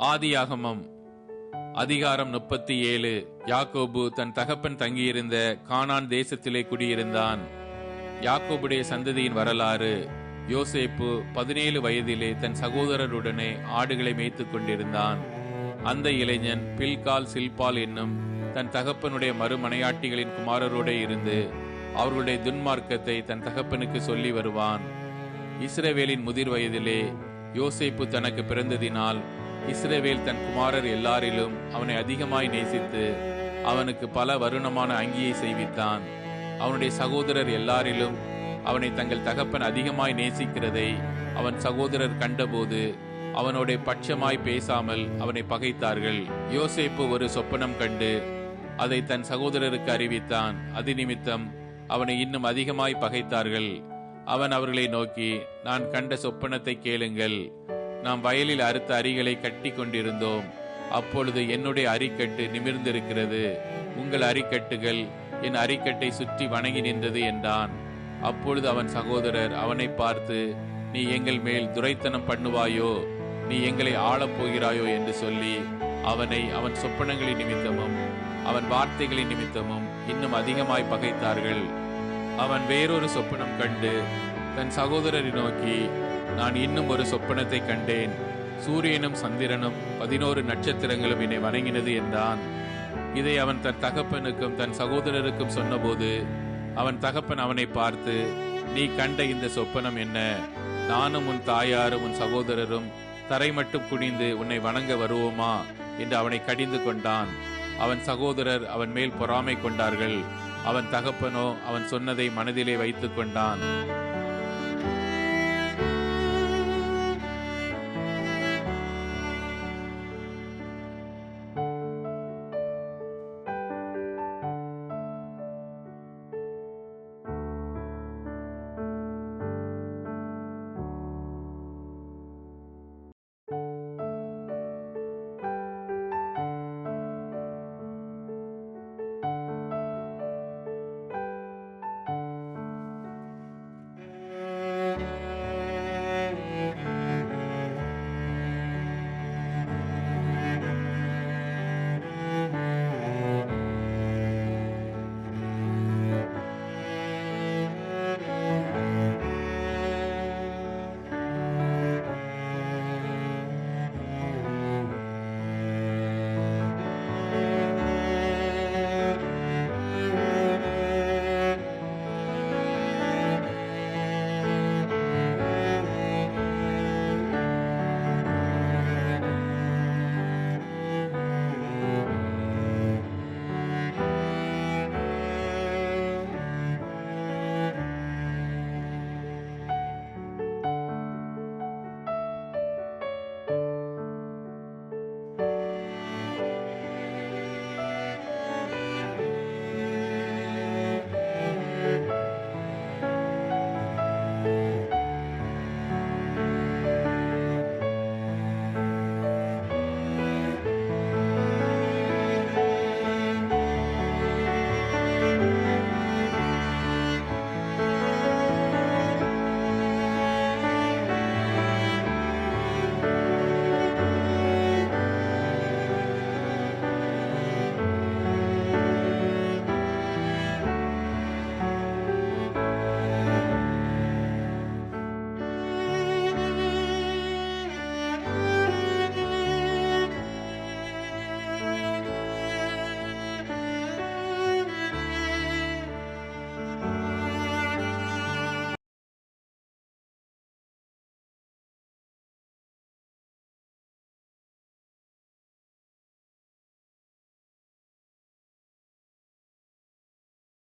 ஆதியாகமம் அதிகாரம் 37. யாக்கோபு தன் தகப்பன் தங்கியிருந்த கானான் தேசத்திலே குடியிருந்தான். யாக்கோபுடைய சந்ததியின் வரலாறு. யோசேப்பு 17 வயதிலே தன் சகோதரருடனே ஆடுகளை மேய்த்து கொண்டிருந்தான். அந்த இளைஞன் பில்கால் சில்பால் என்னும் தன் தகப்பனுடைய மறுமனையாட்டிகளின் குமாரரோடு இருந்து அவர்களுடைய துன்மார்க்கத்தை தன் தகப்பனுக்கு சொல்லி வருவான். இஸ்ரவேலின் முதிர் வயதிலே யோசேப்பு தனக்கு பிறந்ததினால் இஸ்ரவேல் தன் குமாரர் எல்லாரிலும் அவனை அதிகமாய் நேசித்து அவனுக்கு பல வருணமான அங்கியை செய்வித்தான். அவனுடைய சகோதரர் எல்லாரிலும் அவனை தங்கள் தகப்பன் அதிகமாய் நேசிக்கிறதை அவன் சகோதரர் கண்டபோது அவனோட பட்சமாய் பேசாமல் அவனை பகைத்தார்கள். யோசேப்பு ஒரு சொப்பனம் கண்டு அதை தன் சகோதரருக்கு அறிவித்தான். அது நிமித்தம் அவனை இன்னும் அதிகமாய் பகைத்தார்கள். அவன் அவர்களை நோக்கி, நான் கண்ட சொப்பனத்தை கேளுங்கள். நாம் வயலில் அறுத்த அரிகளை கட்டி கொண்டிருந்தோம். அப்பொழுது என்னுடைய அரிக்கட்டு நிமிர்ந்திருக்கிறது, உங்கள் அரிக்கட்டுகள் என் அரிக்கட்டை சுற்றி வணங்கி நின்றது என்றான். அப்பொழுது அவன் சகோதரர் அவனை பார்த்து, நீ எங்கள் மேல் துரைத்தனம் பண்ணுவாயோ, நீ எங்களை ஆளப் போகிறாயோ என்று சொல்லி அவனை அவன் சொப்பனங்களின் நிமித்தமும் அவன் வார்த்தைகளின் நிமித்தமும் இன்னும் அதிகமாய் பகைத்தார்கள். அவன் வேறொரு சொப்பனம் கண்டு தன் சகோதரரை நோக்கி, நான் இன்னும் ஒரு சொப்பனத்தை கண்டேன். சூரியனும் சந்திரனும் 11 நட்சத்திரங்களும் என்னை வணங்கினது என்றான். இதை அவன் தன் தகப்பனுக்கும் தன் சகோதரருக்கும் சொன்னபோது அவன் தகப்பன் அவனை பார்த்து, நீ கண்ட இந்த சொப்பனம் என்ன? நானும் உன் தாயாரும் உன் சகோதரரும் தரை மட்டும் குனிந்து உன்னை வணங்க வருவோமா என்று அவனை கடிந்து கொண்டான். அவன் சகோதரர் அவன் மேல் பொறாமை கொண்டார்கள். அவன் தகப்பனோ அவன் சொன்னதை மனதிலே வைத்து கொண்டான்.